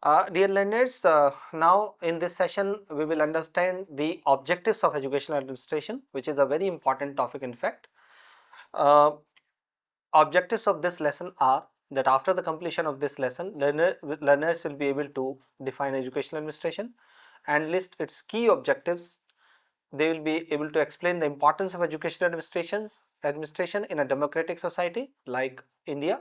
Dear learners, now in this session we will understand the objectives of educational administration, which is a very important topic in fact. Uh, Objectives of this lesson are that after the completion of this lesson, learners will be able to define educational administration and list its key objectives. They will be able to explain the importance of educational administration in a democratic society like India.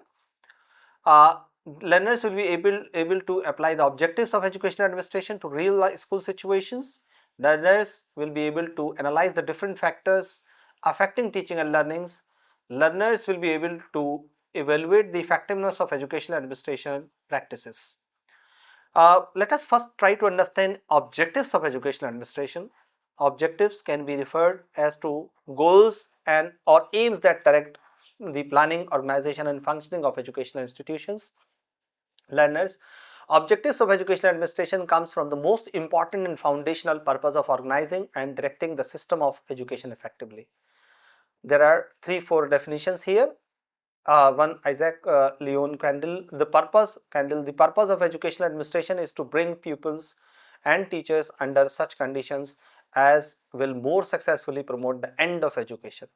uh, Learners will be able to apply the objectives of educational administration to real life school situations. Learners will be able to analyze the different factors affecting teaching and learnings. Learners will be able to evaluate the effectiveness of educational administration practices. Let us first try to understand objectives of educational administration. Objectives can be referred as to goals and or aims that direct the planning, organization and functioning of educational institutions. Learners, objectives of educational administration comes from the most important and foundational purpose of organizing and directing the system of education effectively. There are 3-4 definitions here. One, Isaac Leon Crandall, the purpose of educational administration is to bring pupils and teachers under such conditions as will more successfully promote the end of education.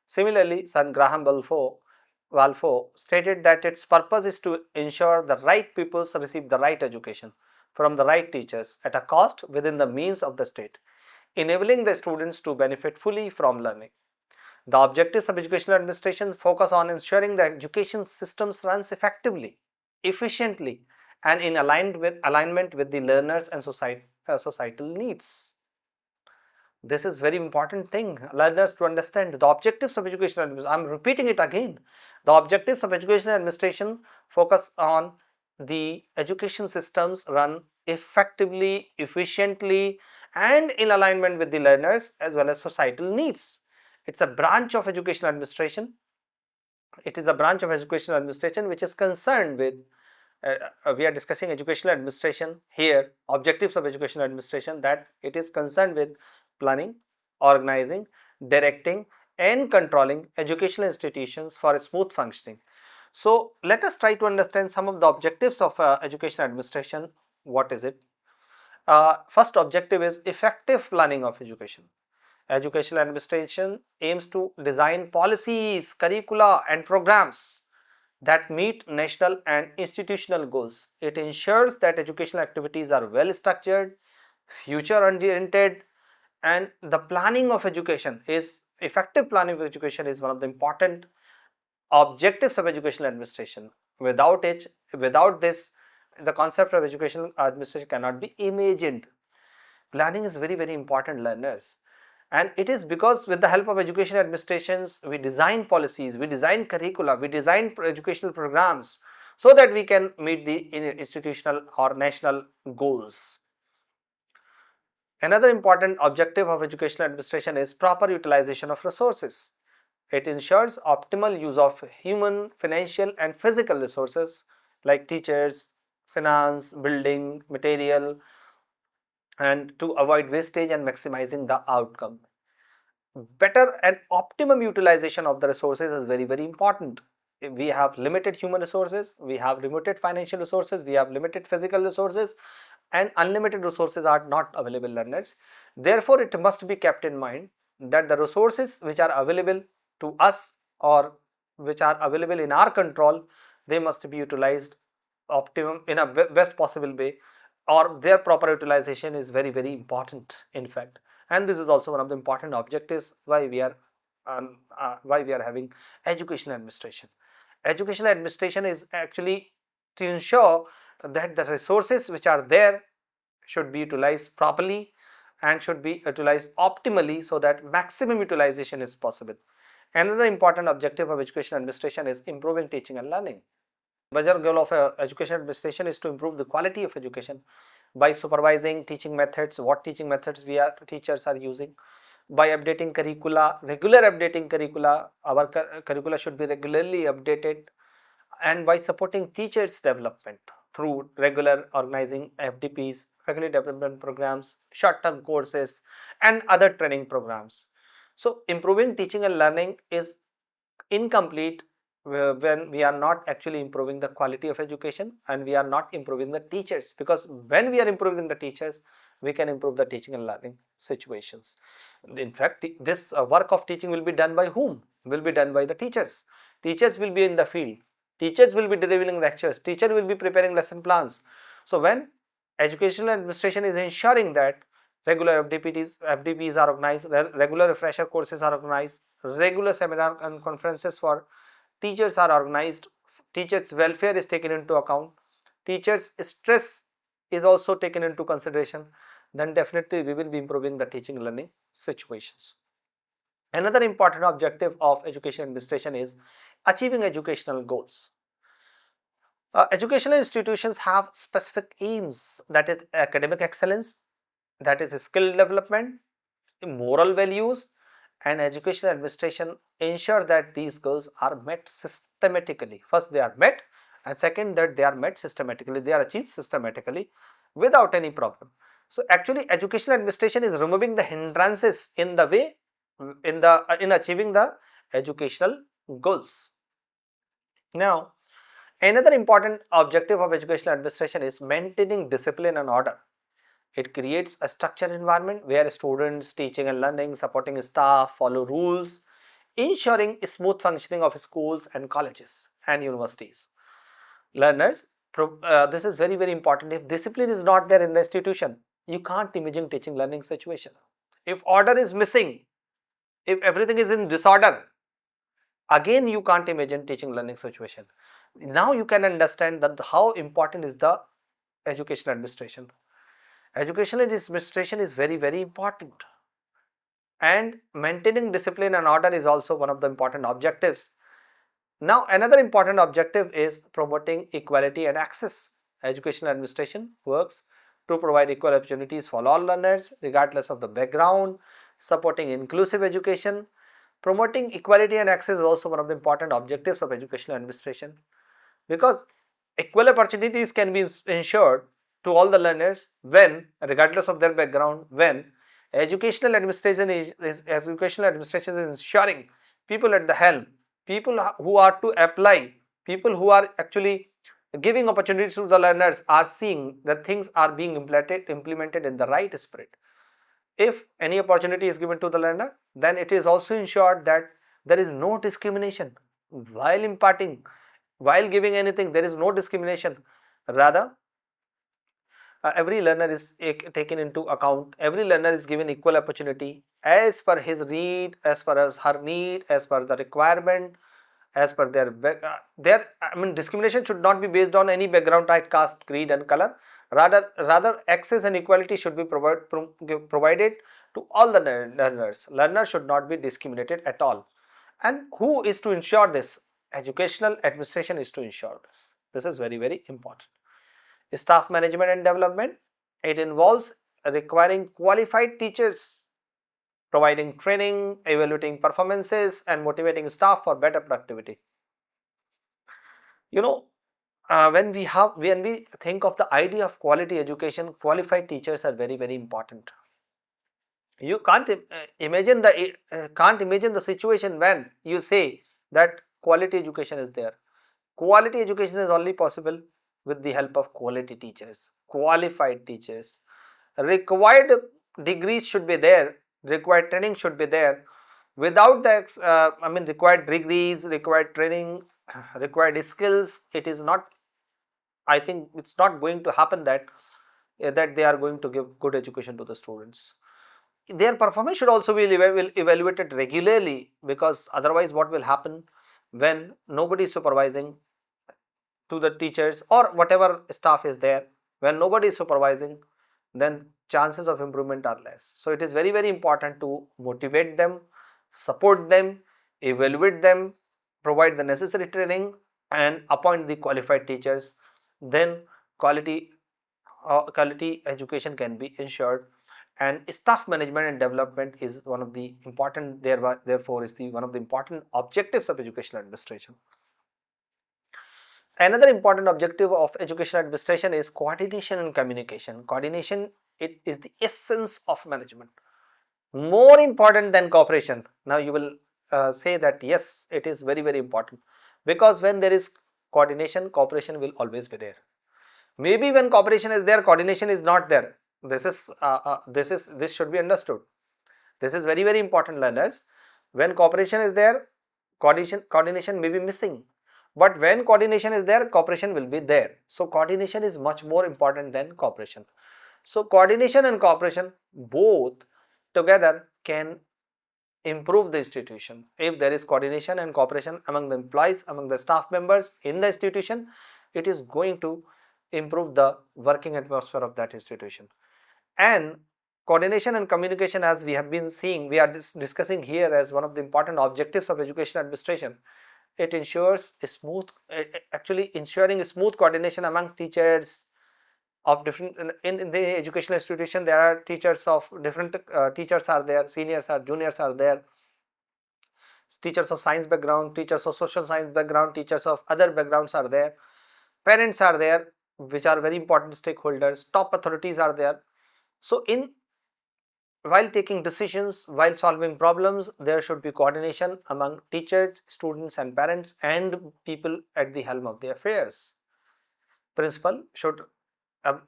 Similarly, Sir Graham Walfo stated that its purpose is to ensure the right pupils receive the right education from the right teachers at a cost within the means of the state, enabling the students to benefit fully from learning. The objectives of educational administration focus on ensuring the education systems runs effectively, efficiently, and in alignment with the learners and societal needs. This is very important thing, learners to understand the objectives of educational administration. I am repeating it again. The objectives of educational administration focus on the education systems run effectively, efficiently, and in alignment with the learners as well as societal needs. It's a branch of educational administration. It is a branch of educational administration which is concerned with we are discussing educational administration here, objectives of educational administration, that it is concerned with planning, organizing, directing and controlling educational institutions for smooth functioning. So let us try to understand some of the objectives of educational administration. What is it? First objective is effective planning of education. Educational administration aims to design policies, curricula and programs that meet national and institutional goals. It ensures that educational activities are well structured, future oriented, and the planning of education is effective planning of education is one of the important objectives of educational administration. Without this, the concept of educational administration cannot be imagined. Planning is very important, learners, and it is because with the help of education administrations we design policies, we design curricula, we design educational programs so that we can meet the institutional or national goals. Another important objective of educational administration is proper utilization of resources. It ensures optimal use of human, financial and physical resources like teachers, finance, building, material, and to avoid wastage and maximizing the outcome. Better and optimum utilization of the resources is very important. We have limited human resources, we have limited financial resources, we have limited physical resources, and unlimited resources are not available, learners. Therefore, it must be kept in mind that the resources which are available to us or which are available in our control, they must be utilized optimum in a best possible way, or their proper utilization is very important in fact. And this is also one of the important objectives why we are having educational administration. Educational administration is actually to ensure that the resources which are there should be utilized properly and should be utilized optimally so that maximum utilization is possible. Another important objective of educational administration is improving teaching and learning. Major goal of education administration is to improve the quality of education by supervising teaching methods, what teaching methods teachers are using, by updating curricula, regular updating curricula, our curricula should be regularly updated, and by supporting teachers development through regular organizing FDPs, faculty development programs, short-term courses and other training programs. So improving teaching and learning is incomplete when we are not actually improving the quality of education and we are not improving the teachers, because when we are improving the teachers, we can improve the teaching and learning situations. In fact, this work of teaching will be done by whom? Will be done by the teachers. Teachers will be in the field, teachers will be delivering lectures, teacher will be preparing lesson plans. So when educational administration is ensuring that regular FDPs are organized, regular refresher courses are organized, regular seminar and conferences for teachers are organized, teachers welfare is taken into account, teachers stress is also taken into consideration, then definitely we will be improving the teaching learning situations. Another important objective of education administration is achieving educational goals. Educational institutions have specific aims, that is academic excellence, that is skill development, moral values, and educational administration ensure that these goals are met systematically. First they are met, and second that they are met systematically, they are achieved systematically without any problem. So actually educational administration is removing the hindrances in the way in achieving the educational goals. Now another important objective of educational administration is maintaining discipline and order. It creates a structured environment where students, teaching and learning, supporting staff follow rules, ensuring smooth functioning of schools and colleges and universities. Learners, this is very important. If discipline is not there in the institution, you can't imagine teaching learning situation. If order is missing, if everything is in disorder, again you can't imagine teaching learning situation. Now you can understand that how important is the education administration. Educational administration is very important, and maintaining discipline and order is also one of the important objectives. Now another important objective is promoting equality and access. Educational administration works to provide equal opportunities for all learners regardless of the background, supporting inclusive education. Promoting equality and access is also one of the important objectives of educational administration, because equal opportunities can be ensured to all the learners when, regardless of their background, when educational administration is ensuring people at the helm, people who are to apply, people who are actually giving opportunities to the learners are seeing that things are being implemented in the right spirit. If any opportunity is given to the learner, then it is also ensured that there is no discrimination while imparting, while giving anything. There is no discrimination, rather every learner is taken into account, every learner is given equal opportunity as per his need, as per her need, as per the requirement, as per their discrimination should not be based on any background, type, caste, creed and color. Rather access and equality should be provided to all the learners. Learners should not be discriminated at all. And who is to ensure this? Educational administration is to ensure this. This is very important. Staff management and development, it involves requiring qualified teachers, providing training, evaluating performances and motivating staff for better productivity. When we think of the idea of quality education, qualified teachers are very important. You can't imagine the situation when you say that quality education is there. Quality education is only possible with the help of quality teachers, qualified teachers. Required degrees should be there, required training should be there. Without the required degrees, required training, required skills, it is not, I think it's not going to happen that they are going to give good education to the students. Their performance should also be evaluated regularly, because otherwise what will happen when nobody is supervising to the teachers or whatever staff is there, when nobody is supervising, then chances of improvement are less. So it is very important to motivate them, support them, evaluate them, provide the necessary training and appoint the qualified teachers. Then quality education can be ensured. And staff management and development is one of the important, therefore is one of the important objectives of educational administration. Another important objective of educational administration is coordination and communication. Coordination, it is the essence of management, more important than cooperation. Now you will say that yes, it is very important, because when there is coordination, cooperation will always be there. Maybe when cooperation is there, coordination is not there. This should be understood. This is very important, learners. When cooperation is there, coordination may be missing, but when coordination is there, cooperation will be there. So coordination is much more important than cooperation. So coordination and cooperation both together can improve the institution. If there is coordination and cooperation among the employees, among the staff members in the institution, it is going to improve the working atmosphere of that institution. And coordination and communication, as we have been seeing, we are discussing here as one of the important objectives of education administration. It ensures a smooth, actually ensuring a smooth coordination among teachers of different, in the educational institution there are teachers of different, teachers are there, seniors are, juniors are there, teachers of science background, teachers of social science background, teachers of other backgrounds are there, parents are there, which are very important stakeholders, top authorities are there. So while taking decisions, while solving problems, there should be coordination among teachers, students and parents and people at the helm of the affairs. Principal should,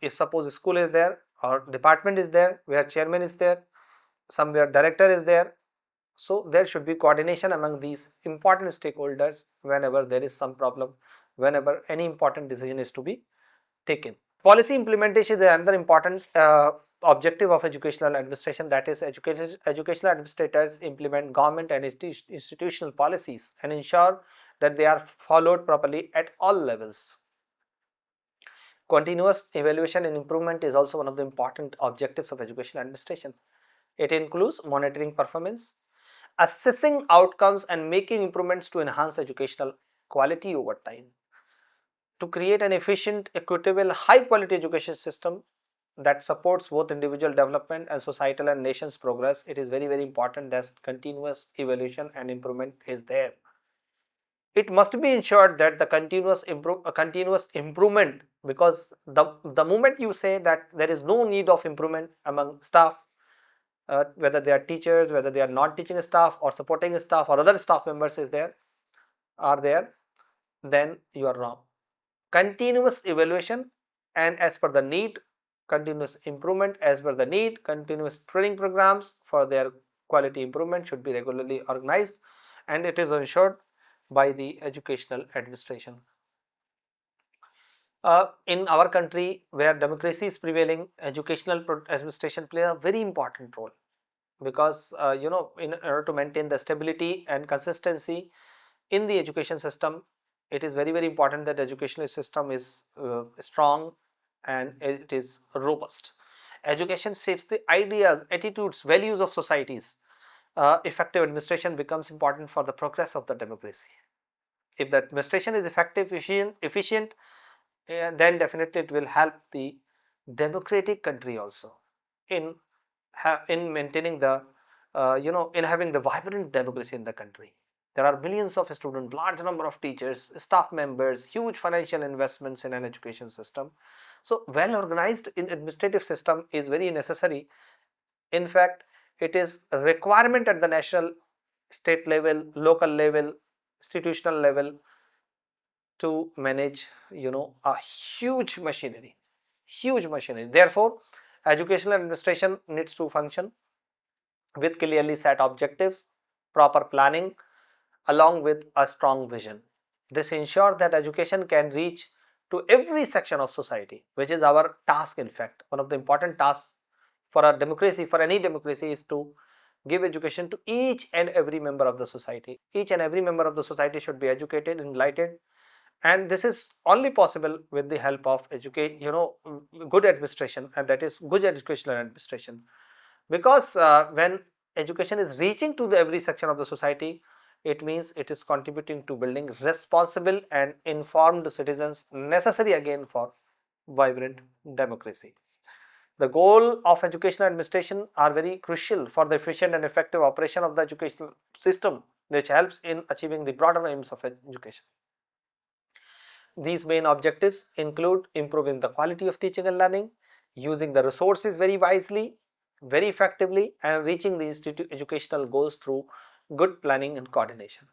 if suppose school is there or department is there where chairman is there, somewhere director is there, so there should be coordination among these important stakeholders whenever there is some problem, whenever any important decision is to be taken. Policy implementation is another important objective of educational administration, that is educational administrators implement government and institutional policies and ensure that they are followed properly at all levels. Continuous evaluation and improvement is also one of the important objectives of education administration. It includes monitoring performance, assessing outcomes and making improvements to enhance educational quality over time. To create an efficient, equitable, high quality education system that supports both individual development and societal and nation's progress, it is very important that continuous evaluation and improvement is there. It must be ensured that the continuous improvement, because the moment you say that there is no need of improvement among staff, whether they are teachers, whether they are non-teaching staff or supporting staff or other staff members are there, then you are wrong. Continuous evaluation and as per the need, continuous improvement as per the need, continuous training programs for their quality improvement should be regularly organized, and it is ensured by the educational administration. In our country where democracy is prevailing, educational administration plays a very important role, because in order to maintain the stability and consistency in the education system, it is very important that educational system is strong and it is robust. Education shapes the ideas, attitudes, values of societies. Effective administration becomes important for the progress of the democracy. If the administration is effective, efficient, then definitely it will help the democratic country also in maintaining the in having the vibrant democracy in the country. There are millions of students, large number of teachers, staff members, huge financial investments in an education system. So well organized in administrative system is very necessary. In fact, it is a requirement at the national, state level, local level, institutional level to manage a huge machinery. Therefore, educational administration needs to function with clearly set objectives, proper planning, along with a strong vision. This ensures that education can reach to every section of society, which is our task. In fact, one of the important tasks for our democracy, for any democracy, is to give education to each and every member of the society. Each and every member of the society should be educated, enlightened, and this is only possible with the help of good administration, and that is good educational administration. Because when education is reaching to every section of the society, it means it is contributing to building responsible and informed citizens, necessary again for vibrant democracy. The goal of educational administration are very crucial for the efficient and effective operation of the educational system, which helps in achieving the broader aims of education. These main objectives include improving the quality of teaching and learning, using the resources very wisely, very effectively, and reaching the educational goals through good planning and coordination.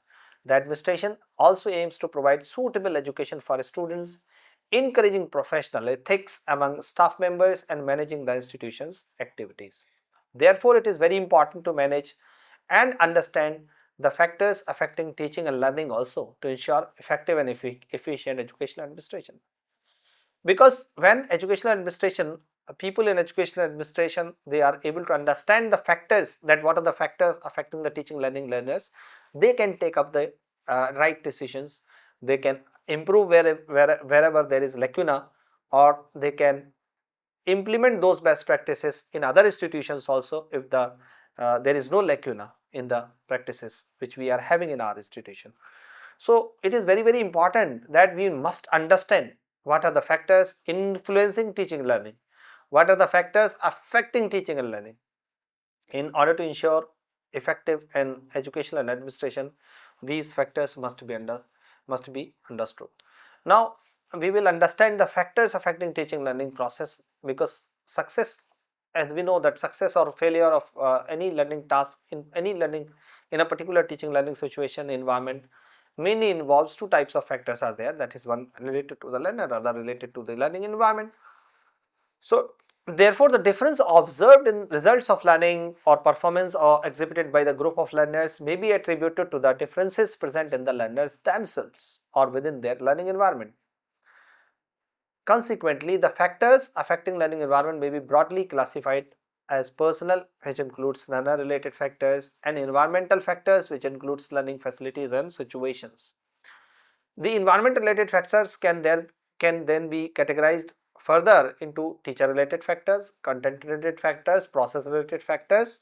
The administration also aims to provide suitable education for students, encouraging professional ethics among staff members and managing the institution's activities. Therefore, it is very important to manage and understand the factors affecting teaching and learning also to ensure effective and efficient educational administration. Because when educational administration, people in educational administration, they are able to understand the factors, that what are the factors affecting the teaching learning learners, they can take up the right decisions, they can improve wherever there is lacuna, or they can implement those best practices in other institutions also if there is no lacuna in the practices which we are having in our institution. So it is very important that we must understand what are the factors influencing teaching learning, what are the factors affecting teaching and learning. In order to ensure effective and educational and administration, these factors must be understood. Now we will understand the factors affecting teaching learning process, because success, as we know that success or failure of any learning task in any learning in a particular teaching learning situation environment mainly involves two types of factors are there, that is one related to the learner, other related to the learning environment. So therefore the difference observed in results of learning or performance or exhibited by the group of learners may be attributed to the differences present in the learners themselves or within their learning environment. Consequently, the factors affecting learning environment may be broadly classified as personal, which includes learner related factors, and environmental factors, which includes learning facilities and situations. The environment related factors can then be categorized further into teacher related factors, content related factors, process related factors.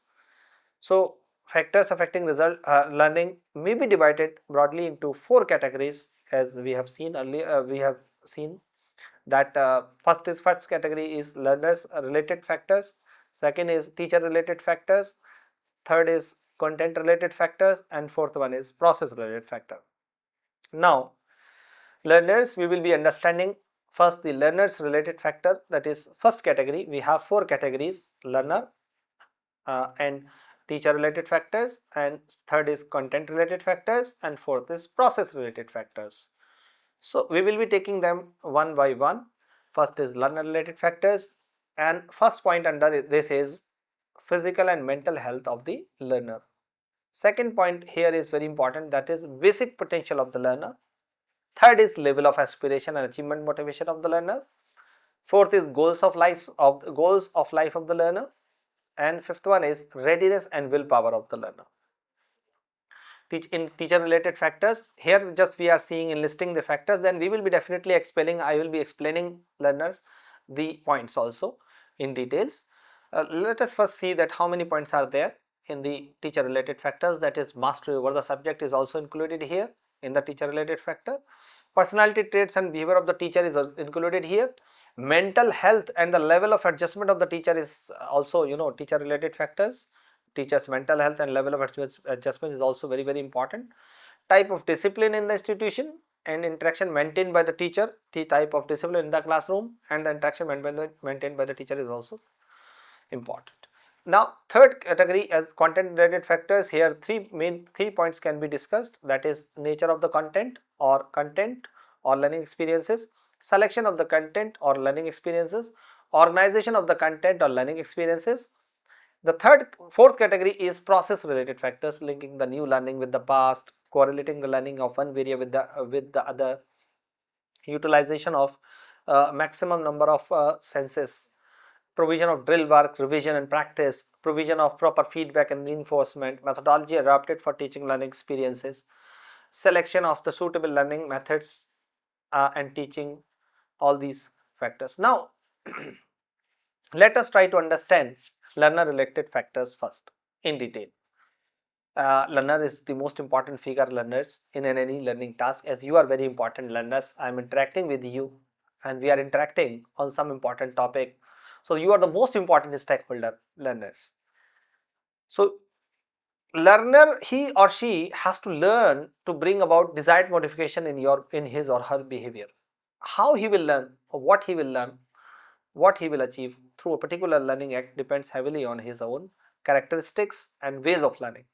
So factors affecting result learning may be divided broadly into four categories, as we have seen earlier. We have seen that first category is learners related factors, second is teacher related factors, third is content related factors, and fourth one is process related factor. Now learners, we will be understanding first the learners related factor, that is first category. We have four categories: learner and teacher related factors, and third is content related factors, and fourth is process related factors. So we will be taking them one by one. First is learner related factors, and first point under this is physical and mental health of the learner. Second point here is very important, that is basic potential of the learner. Third is level of aspiration and achievement motivation of the learner. Fourth is goals of life of the learner, and fifth one is readiness and willpower of the learner. In teacher related factors, here just we are seeing enlisting the factors, then we will be definitely I will be explaining learners the points also in details. Let us first see that how many points are there in the teacher related factors, that is mastery over the subject is also included here in the teacher related factor. Personality traits and behavior of the teacher is included here. Mental health and the level of adjustment of the teacher is also, teacher related factors. Teacher's mental health and level of adjustment is also very important. Type of discipline in the institution and interaction maintained by the teacher, the type of discipline in the classroom and the interaction maintained by the teacher is also important. Now third category as content related factors, here three points can be discussed, that is nature of the content or learning experiences, selection of the content or learning experiences, organization of the content or learning experiences. The fourth category is process related factors, linking the new learning with the past, correlating the learning of one area with the other, utilization of maximum number of senses, provision of drill work, revision and practice, provision of proper feedback and reinforcement, methodology adapted for teaching learning experiences, selection of the suitable learning methods and teaching, all these factors. Now let us try to understand learner related factors first in detail. Learner is the most important figure learners in any learning task, as you are very important learners. I am interacting with you and we are interacting on some important topic. So you are the most important stakeholder learners. So learner, he or she has to learn to bring about desired modification in his or her behavior. How he will learn, or what he will learn, what he will achieve through a particular learning act depends heavily on his own characteristics and ways of learning.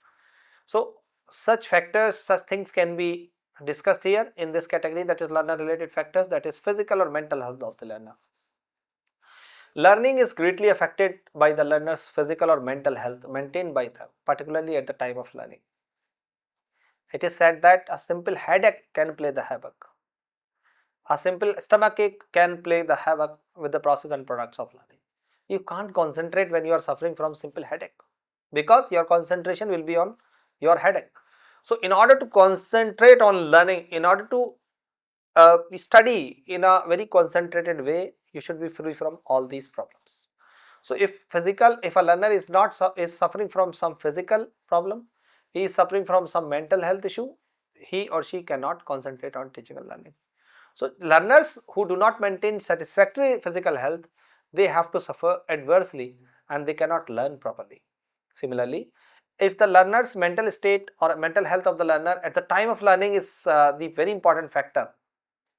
So such factors, such things can be discussed here in this category, that is learner related factors, that is physical or mental health of the learner. Learning is greatly affected by the learner's physical or mental health maintained by them, particularly at the time of learning. It is said that a simple headache can play the havoc. A simple stomachache can play the havoc with the process and products of learning. You can't concentrate when you are suffering from simple headache, because your concentration will be on your headache. So in order to concentrate on learning, in order to study in a very concentrated way, you should be free from all these problems. So if a learner is not is suffering from some physical problem, he is suffering from some mental health issue, he or she cannot concentrate on teaching and learning. So learners who do not maintain satisfactory physical health, they have to suffer adversely and they cannot learn properly. Similarly, if the learner's mental state or mental health of the learner at the time of learning is the very important factor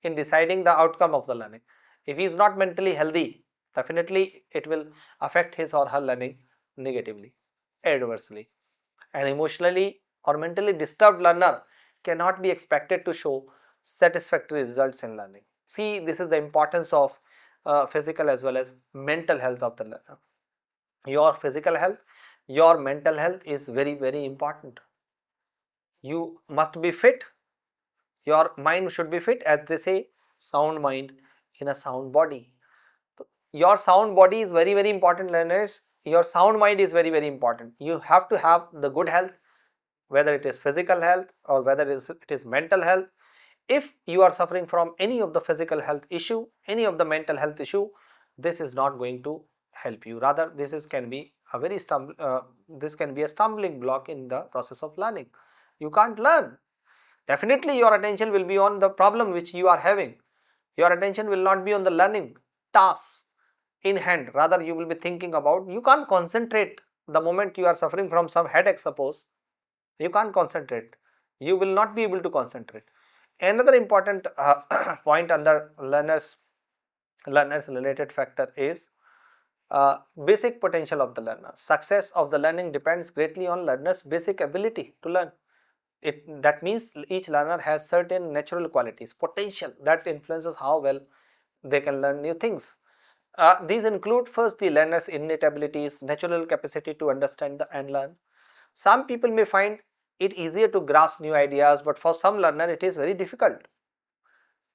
in deciding the outcome of the learning. If he is not mentally healthy, definitely it will affect his or her learning negatively, adversely. An emotionally or mentally disturbed learner cannot be expected to show satisfactory results in learning. See, this is the importance of physical as well as mental health of the learner. Your physical health, your mental health is very important. You must be fit. Your mind should be fit, as they say, sound mind in a sound body. Your sound body is very important, learners. Your sound mind is very important. You have to have the good health, whether it is physical health or whether it is mental health. If you are suffering from any of the physical health issue, any of the mental health issue, this is not going to help you. Rather, this can be a stumbling block in the process of learning. You can't learn. Definitely your attention will be on the problem which you are having. Your attention will not be on the learning tasks in hand. Rather, you will be thinking about, you can't concentrate the moment you are suffering from some headache, suppose. You can't concentrate. You will not be able to concentrate. Another important point under learners related factor is basic potential of the learner. Success of the learning depends greatly on learner's basic ability to learn. That means each learner has certain natural qualities, potential, that influences how well they can learn new things. These include first the learner's innate abilities, natural capacity to understand and learn. Some people may find it easier to grasp new ideas, but for some learner it is very difficult.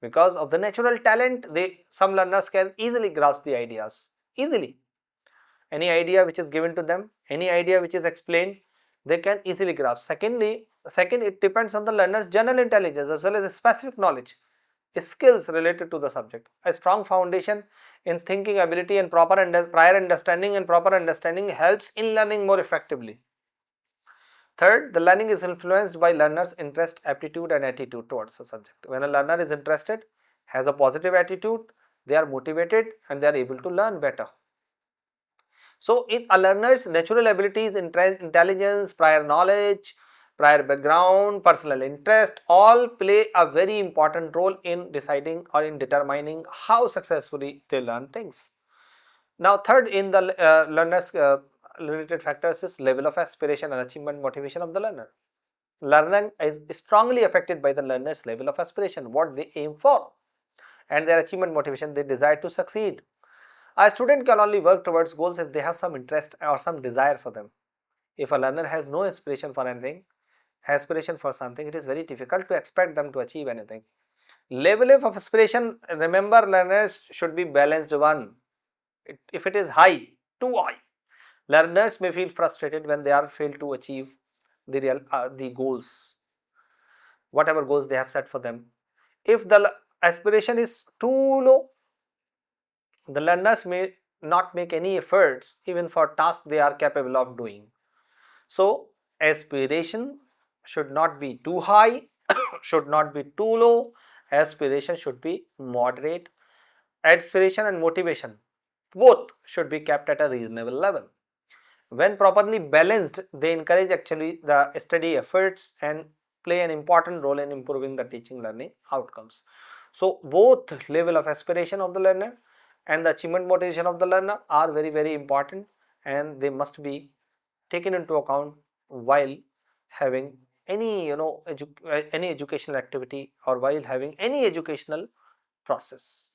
Because of the natural talent, some learners can easily grasp the ideas, easily. Any idea which is given to them, any idea which is explained, they can easily grasp. Second, it depends on the learner's general intelligence as well as specific knowledge, skills related to the subject. A strong foundation in thinking ability and prior understanding and proper understanding helps in learning more effectively. Third, the learning is influenced by learner's interest, aptitude and attitude towards the subject. When a learner is interested, has a positive attitude, they are motivated and they are able to learn better. So, in a learner's natural abilities, intelligence, prior knowledge, prior background, personal interest, all play a very important role in deciding or in determining how successfully they learn things. Now, third in the learner's related factors is level of aspiration and achievement motivation of the learner. Learning is strongly affected by the learner's level of aspiration, what they aim for, and their achievement motivation, they desire to succeed. A student can only work towards goals if they have some interest or some desire for them. If a learner has no aspiration for anything, aspiration for something, it is very difficult to expect them to achieve anything. Level of aspiration, remember, learners should be balanced one. If it is high, too high, learners may feel frustrated when they are failed to achieve the goals, whatever goals they have set for them. If the aspiration is too low, the learners may not make any efforts even for tasks they are capable of doing. So, aspiration should not be too high, should not be too low, aspiration should be moderate. Aspiration and motivation, both should be kept at a reasonable level. When properly balanced, they encourage actually the study efforts and play an important role in improving the teaching learning outcomes. So, both level of aspiration of the learner and the achievement motivation of the learner are very important, and they must be taken into account while having any any educational activity or while having any educational process.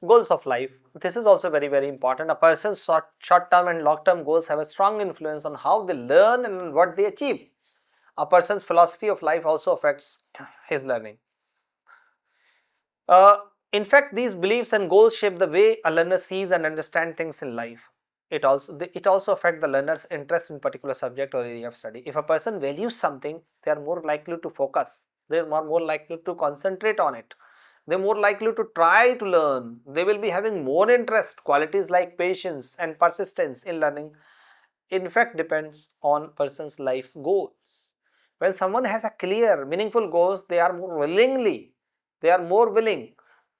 Goals of life. This is also very important. A person's short term and long term goals have a strong influence on how they learn and what they achieve. A person's philosophy of life also affects his learning. Uh, in fact, these beliefs and goals shape the way a learner sees and understands things in life. It also affects the learner's interest in particular subject or area of study. If a person values something, they are more likely to focus. They are more likely to concentrate on it. They are more likely to try to learn. They will be having more interest. Qualities like patience and persistence in learning, in fact, depends on person's life's goals. When someone has a clear, meaningful goals, they are more willing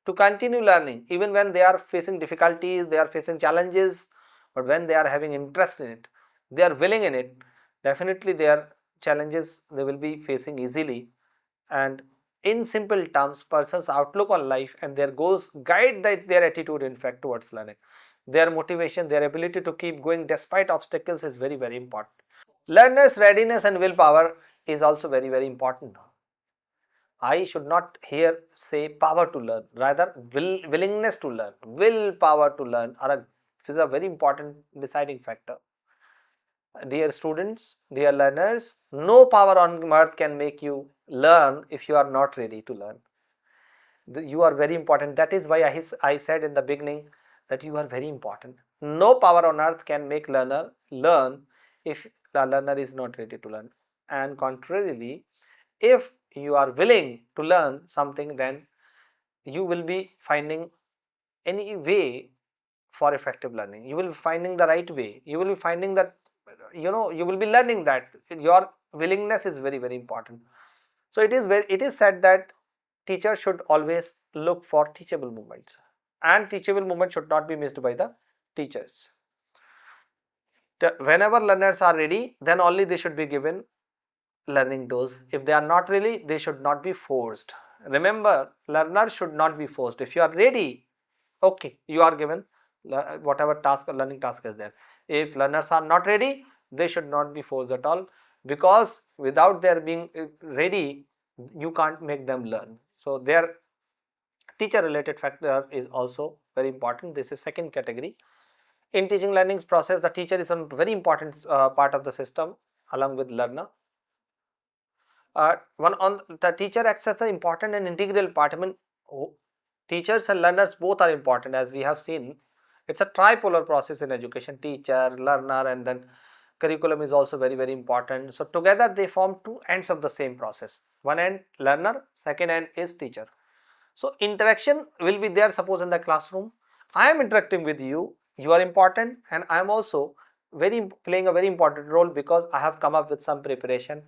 to continue learning even when they are facing difficulties, they are facing challenges, but when they are having interest in it, they are willing in it, definitely their challenges they will be facing easily. And in simple terms, person's outlook on life and their goals guide their attitude in fact towards learning. Their motivation, their ability to keep going despite obstacles is very important. Learner's readiness and willpower is also very important. I should not here say power to learn, rather willingness to learn, willpower to learn is a very important deciding factor. Dear students, dear learners, no power on earth can make you learn if you are not ready to learn. You are very important. That is why I said in the beginning that you are very important. No power on earth can make learner learn if the learner is not ready to learn. And contrarily, if you are willing to learn something, then you will be finding any way for effective learning. You will be finding the right way. You will be finding that you will be learning that your willingness is very important. So it is said that teacher should always look for teachable moments, and teachable moments should not be missed by the teachers. Whenever learners are ready, then only they should be given learning dose. If they are not ready, they should not be forced. Remember, learners should not be forced. If you are ready, okay, you are given whatever task or learning task is there. If learners are not ready, they should not be forced at all, because without their being ready, you can't make them learn. So their teacher related factor is also very important. This is second category. In teaching learning process, the teacher is a very important part of the system along with learner. One on the teacher acts as an important and integral part. I mean, teachers and learners both are important, as we have seen. It's a tripolar process in education: teacher, learner, and then curriculum is also very important. So together they form two ends of the same process. One end learner, second end is teacher. So interaction will be there. Suppose in the classroom, I am interacting with you, you are important, and I am also playing a very important role because I have come up with some preparation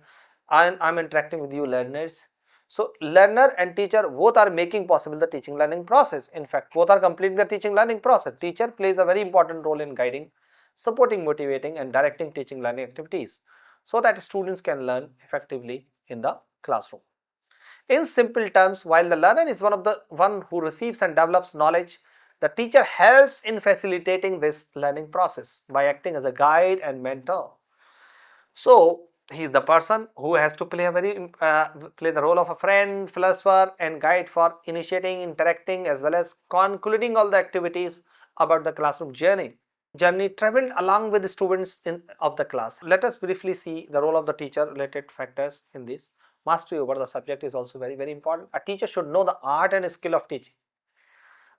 and I am interacting with you learners. So learner and teacher both are making possible the teaching learning process. In fact, both are completing the teaching learning process. Teacher plays a very important role in guiding, supporting, motivating and directing teaching learning activities so that students can learn effectively in the classroom. In simple terms, while the learner is one who receives and develops knowledge, the teacher helps in facilitating this learning process by acting as a guide and mentor. So he is the person who has to play the role of a friend, philosopher and guide for initiating, interacting as well as concluding all the activities about the classroom journey traveled along with the students of the class. Let us briefly see the role of the teacher related factors in this. Mastery over the subject is also very important. A teacher should know the art and skill of teaching.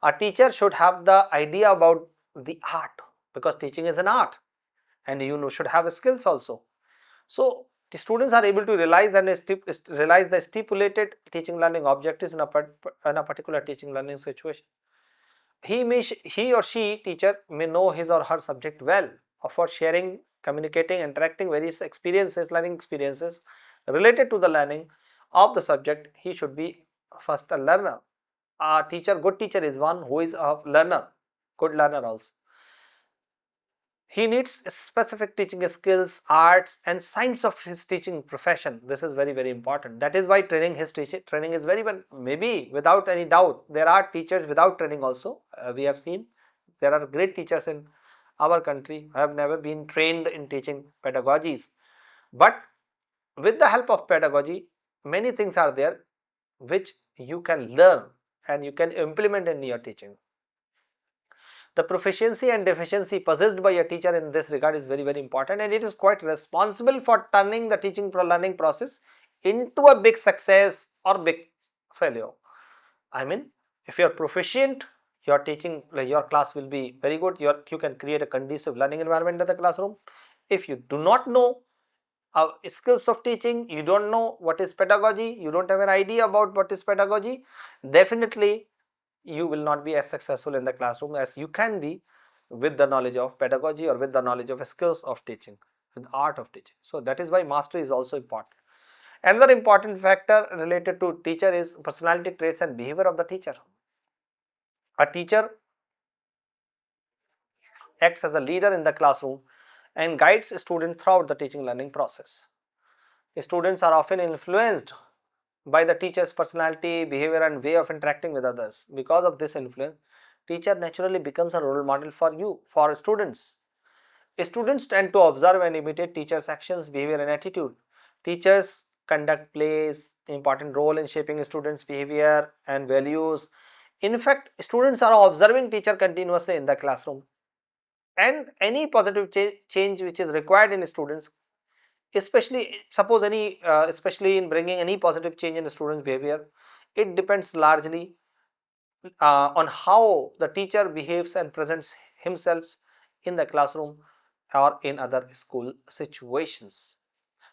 A teacher should have the idea about the art, because teaching is an art, and should have skills also. So the students are able to realize the stipulated teaching learning objectives in a particular teaching learning situation. He or she teacher may know his or her subject well, for sharing, communicating, interacting various learning experiences related to the learning of the subject. He should be first a learner. A good teacher is one who is a learner, good learner also. He needs specific teaching skills, arts and science of his teaching profession. This is very important. That is why training is very well. Maybe without any doubt, there are teachers without training also. We have seen there are great teachers in our country who have never been trained in teaching pedagogies. But with the help of pedagogy, many things are there which you can learn and you can implement in your teaching. The proficiency and deficiency possessed by a teacher in this regard is very important, and it is quite responsible for turning the teaching learning process into a big success or big failure. I mean, if you are proficient, your teaching, your class will be very good. You can create a conducive learning environment in the classroom. If you do not know skills of teaching, you don't know what is pedagogy, you don't have an idea about what is pedagogy, definitely you will not be as successful in the classroom as you can be with the knowledge of pedagogy or with the knowledge of skills of teaching, with art of teaching. So that is why mastery is also important. Another important factor related to teacher is personality traits and behavior of the teacher. A teacher acts as a leader in the classroom and guides students throughout the teaching learning process. Students are often influenced by the teacher's personality, behavior and way of interacting with others. Because of this influence, teacher naturally becomes a role model for students. Students tend to observe and imitate teachers' actions, behavior and attitude. Teachers conduct plays important role in shaping students' behavior and values. In fact, students are observing teacher continuously in the classroom, and any positive change which is required in students, especially suppose any especially in bringing any positive change in the student's behavior, it depends largely on how the teacher behaves and presents himself in the classroom or in other school situations.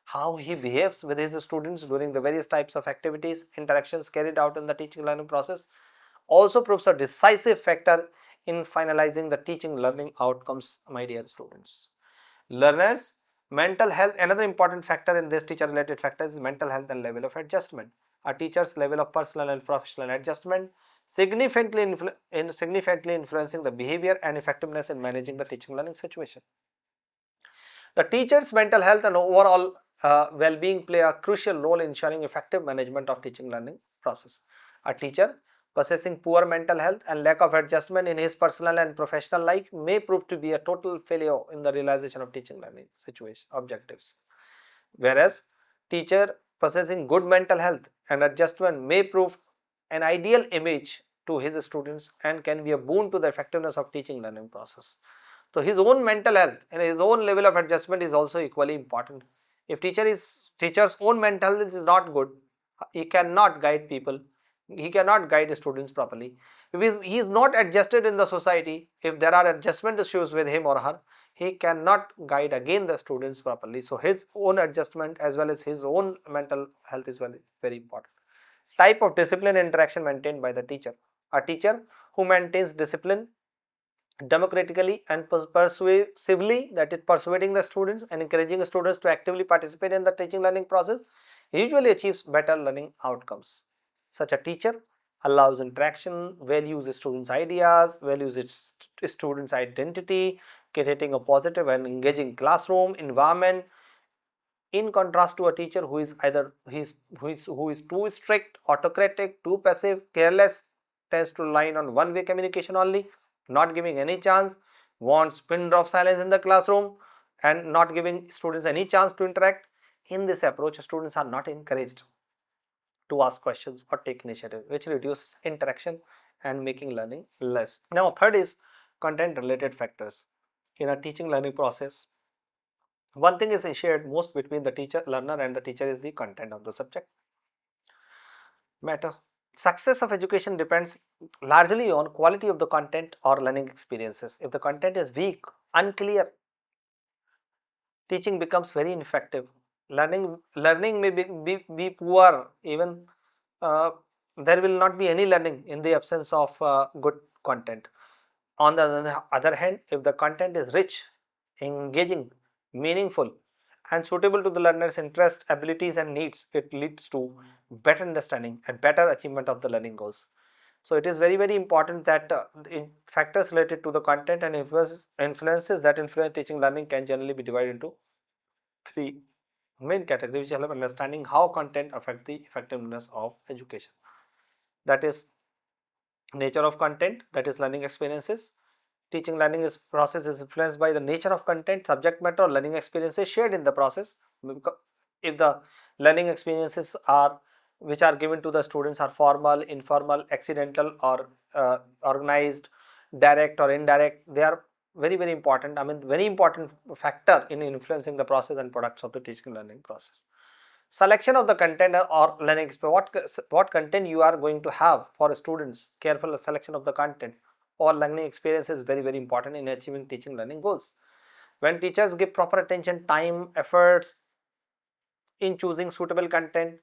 How he behaves with his students during the various types of activities, interactions carried out in the teaching learning process also proves a decisive factor in finalizing the teaching learning outcomes, my dear students. Learners, mental health, another important factor in this teacher related factors is mental health and level of adjustment. A teacher's level of personal and professional adjustment significantly influencing the behavior and effectiveness in managing the teaching learning situation. The teacher's mental health and overall well-being play a crucial role in ensuring effective management of teaching learning process. A teacher possessing poor mental health and lack of adjustment in his personal and professional life may prove to be a total failure in the realization of teaching learning situation objectives. Whereas teacher possessing good mental health and adjustment may prove an ideal image to his students and can be a boon to the effectiveness of teaching learning process. So his own mental health and his own level of adjustment is also equally important. If teacher's own mental health is not good, he cannot guide people, he cannot guide students properly. If he is not adjusted in the society, if there are adjustment issues with him or her, he cannot guide again the students properly. So his own adjustment as well as his own mental health is very, very important. Type of discipline and interaction maintained by the teacher. A teacher who maintains discipline democratically and persuasively, that is persuading the students and encouraging the students to actively participate in the teaching learning process, usually achieves better learning outcomes. Such a teacher allows interaction, values students' ideas, values its students' identity, creating a positive and engaging classroom environment, in contrast to a teacher who is either who is too strict, autocratic, too passive, careless, tends to rely on one-way communication only, not giving any chance, wants pin drop silence in the classroom and not giving students any chance to interact. In this approach, students are not encouraged to ask questions or take initiative, which reduces interaction and making learning less. Now third is content related factors. In a teaching learning process, one thing is shared most between the teacher, learner and the teacher is the content of the subject matter. Success of education depends largely on quality of the content or learning experiences. If the content is weak, unclear, teaching becomes very ineffective. Learning may be poor, even there will not be any learning in the absence of good content. On the other hand, if the content is rich, engaging, meaningful and suitable to the learner's interest, abilities and needs, it leads to better understanding and better achievement of the learning goals. So it is very, very important that factors related to the content and influences that influence teaching learning can generally be divided into three main categories, which help understanding how content affect the effectiveness of education. That is nature of content, that is learning experiences. Teaching learning process is influenced by the nature of content, subject matter or learning experiences shared in the process. if the learning experiences are which are given to the students are formal, informal, accidental, or organized, direct or indirect, they are very important. I mean, very important factor in influencing the process and products of the teaching learning process. Selection of the content or learning experience, what content you are going to have for students. Careful selection of the content or learning experience is very important in achieving teaching learning goals. When teachers give proper attention, time, efforts in choosing suitable content,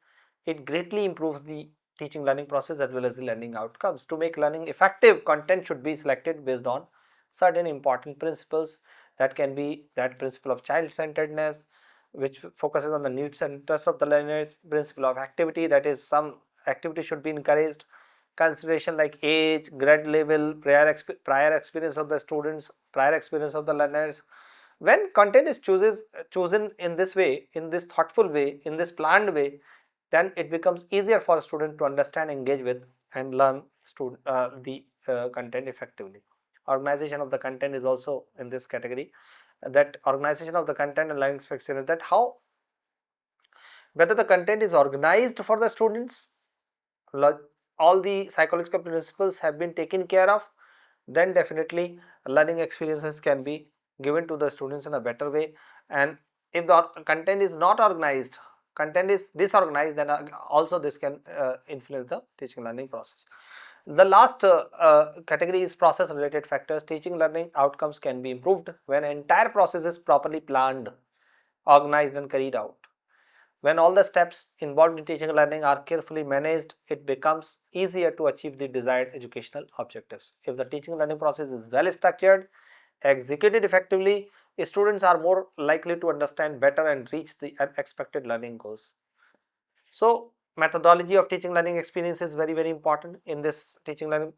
it greatly improves the teaching learning process as well as the learning outcomes. To make learning effective, content should be selected based on certain important principles. That can be that principle of child-centeredness, which focuses on the needs and interests of the learners, principle of activity, that is some activity should be encouraged, consideration like age, grade level, prior experience of the students, prior experience of the learners. When content is chosen in this way, in this thoughtful way, in this planned way, then it becomes easier for a student to understand, engage with and learn the content effectively. Organization of the content is also in this category. That organization of the content and learning experience, that how whether the content is organized for the students, all the psychological principles have been taken care of, then definitely learning experiences can be given to the students in a better way. And if the content is not organized, content is disorganized, then also this can influence the teaching learning process. The last category is process related factors. Teaching learning outcomes can be improved when entire process is properly planned, organized and carried out. When all the steps involved in teaching and learning are carefully managed, it becomes easier to achieve the desired educational objectives. If the teaching and learning process is well structured, executed effectively, students are more likely to understand better and reach the expected learning goals. So, methodology of teaching learning experience is very important in this teaching learning.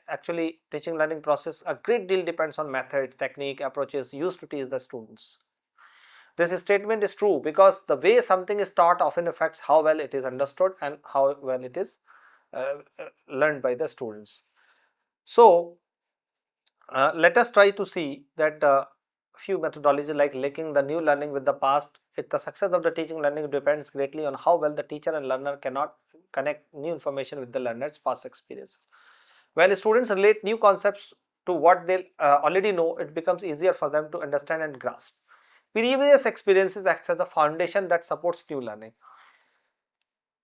Actually, teaching learning process, a great deal depends on methods, technique, approaches used to teach the students. This statement is true because the way something is taught often affects how well it is understood and how well it is learned by the students. So, let us try to see that few methodologies like linking the new learning with the past. If the success of the teaching learning depends greatly on how well the teacher and learner cannot connect new information with the learner's past experiences. When students relate new concepts to what they already know, it becomes easier for them to understand and grasp. Previous experiences act as the foundation that supports new learning.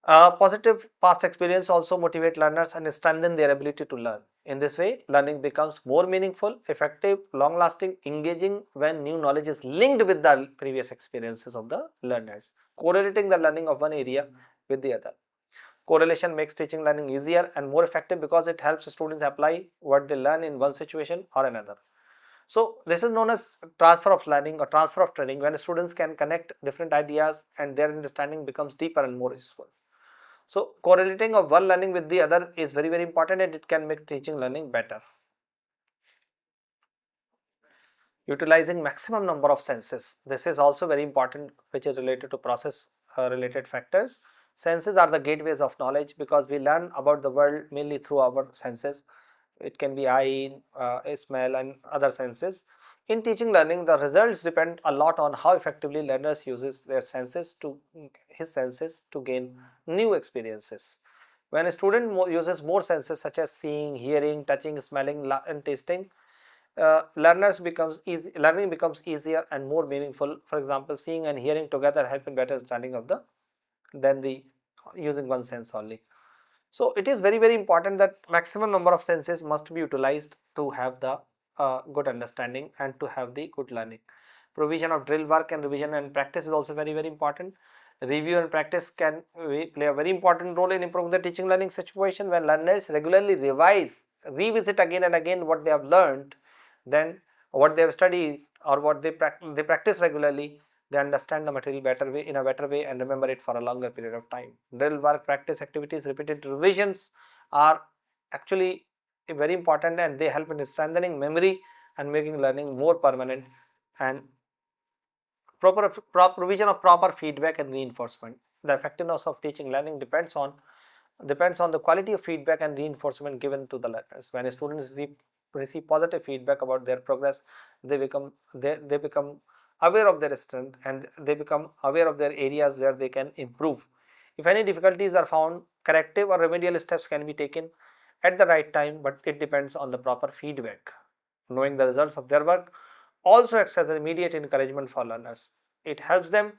Positive past experience also motivate learners and strengthen their ability to learn. In this way, learning becomes more meaningful, effective, long-lasting, engaging when new knowledge is linked with the previous experiences of the learners, correlating the learning of one area with the other. Correlation makes teaching learning easier and more effective because it helps students apply what they learn in one situation or another. So, this is known as transfer of learning or transfer of training, when students can connect different ideas and their understanding becomes deeper and more useful. So, correlating of one learning with the other is very important, and it can make teaching learning better. Utilizing maximum number of senses. This is also very important, which is related to process related factors. Senses are the gateways of knowledge because we learn about the world mainly through our senses. It can be eye, smell and other senses. In teaching learning, the results depend a lot on how effectively learners uses their senses to gain new experiences. When a student uses more senses such as seeing, hearing, touching, smelling and tasting, learning becomes easier and more meaningful. For example, seeing and hearing together help in better understanding of the using one sense only. So, it is very important that maximum number of senses must be utilized to have the good understanding and to have the good learning. Provision of drill work and revision and practice is also very important. Review and practice can play a very important role in improving the teaching learning situation. When learners regularly revisit again and again what they have learned, then what they have studied or what they practice regularly, they understand the material in a better way and remember it for a longer period of time. Drill work, practice activities, repeated revisions are actually very important, and they help in strengthening memory and making learning more permanent. And provision of proper feedback and reinforcement. The effectiveness of teaching learning depends on the quality of feedback and reinforcement given to the learners. When students receive positive feedback about their progress, they become aware of their strength and they become aware of their areas where they can improve. If any difficulties are found, corrective or remedial steps can be taken at the right time, but it depends on the proper feedback. Knowing the results of their work also acts as an immediate encouragement for learners. It helps them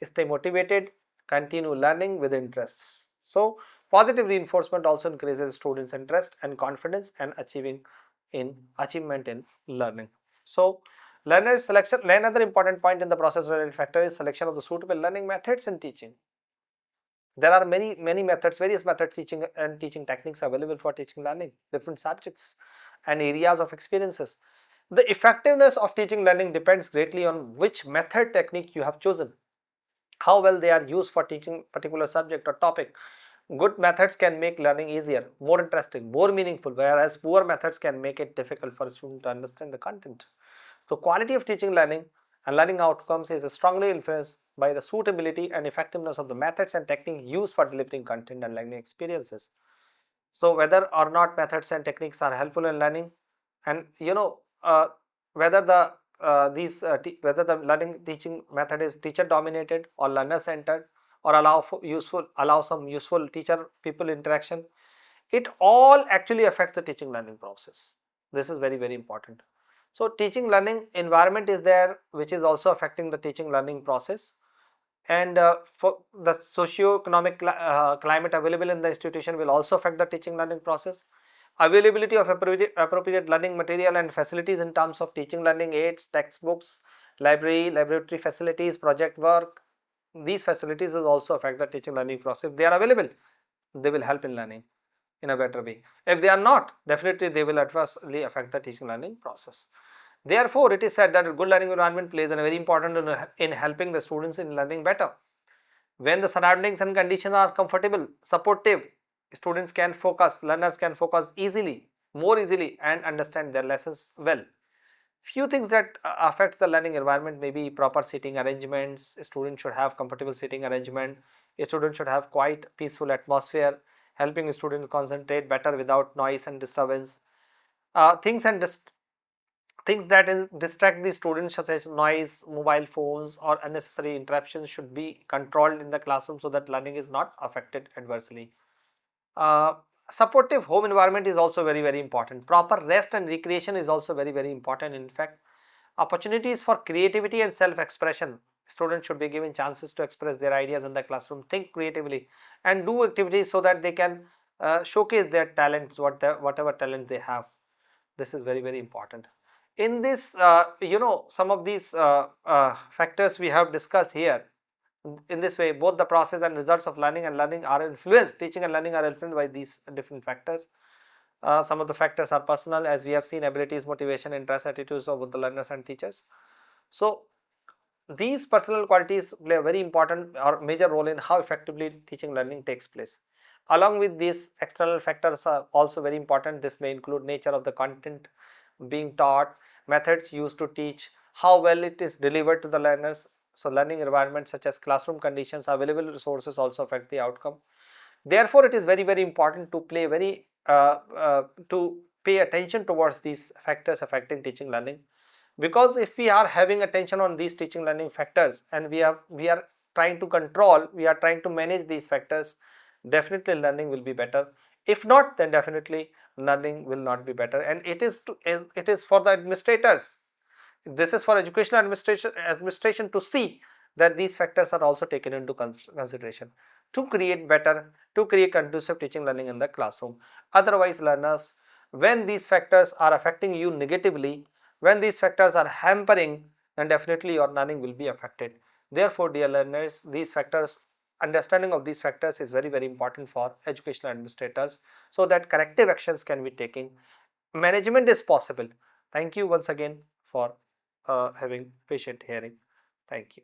stay motivated, continue learning with interests. So, positive reinforcement also increases students' interest and confidence and achievement in learning. So, learner selection. Another important point in the process related factor is selection of the suitable learning methods in teaching. There are many methods, various methods, teaching and teaching techniques available for teaching learning, different subjects and areas of experiences. The effectiveness of teaching learning depends greatly on which method technique you have chosen, how well they are used for teaching particular subject or topic. Good methods can make learning easier, more interesting, more meaningful, whereas poor methods can make it difficult for a student to understand the content. So, quality of teaching learning and learning outcomes is strongly influenced by the suitability and effectiveness of the methods and techniques used for delivering content and learning experiences. So, whether or not methods and techniques are helpful in learning, and whether the whether the learning teaching method is teacher dominated or learner centered, or allow some useful teacher people interaction, it all actually affects the teaching learning process. This is very important. So, teaching learning environment is there, which is also affecting the teaching learning process, and for the socio-economic climate available in the institution will also affect the teaching learning process. Availability of appropriate learning material and facilities in terms of teaching learning aids, textbooks, laboratory facilities, project work, these facilities will also affect the teaching learning process. If they are available, they will help in learning in a better way. If they are not, definitely they will adversely affect the teaching learning process. Therefore, it is said that a good learning environment plays a very important role in helping the students in learning better. When the surroundings and conditions are comfortable, supportive, students can focus, learners can focus easily, more easily, and understand their lessons well. Few things that affect the learning environment may be proper seating arrangements. A student should have comfortable seating arrangement. A student should have quiet, peaceful atmosphere, helping students concentrate better without noise and disturbance. Things that distract the students, such as noise, mobile phones, or unnecessary interruptions, should be controlled in the classroom so that learning is not affected adversely. Uh, Supportive home environment is also very important. Proper rest and recreation is also very important. In fact, opportunities for creativity and self-expression. Students should be given chances to express their ideas in the classroom, think creatively, and do activities so that they can showcase their talents, whatever talent they have. This is very important. In this, some of these factors we have discussed here. In this way, both the process and results of learning are influenced, teaching and learning are influenced by these different factors. Some of the factors are personal, as we have seen, abilities, motivation, interest, attitudes of both the learners and teachers. So, these personal qualities play a very important or major role in how effectively teaching learning takes place. Along with these, external factors are also very important. This may include nature of the content being taught, methods used to teach, how well it is delivered to the learners. So, learning environments such as classroom conditions, available resources also affect the outcome. Therefore, it is very important to pay attention towards these factors affecting teaching learning, because if we are having attention on these teaching learning factors and we are trying to control, we are trying to manage these factors, definitely learning will be better. If not, then definitely learning will not be better. And it is for the administrators, this is for educational administration to see that these factors are also taken into consideration to create conducive teaching learning in the classroom. Otherwise, learners, when these factors are affecting you negatively, when these factors are hampering, then definitely your learning will be affected. Therefore, dear learners, understanding of these factors is very important for educational administrators, so that corrective actions can be taken. Management is possible. Thank you once again for having patient hearing. Thank you.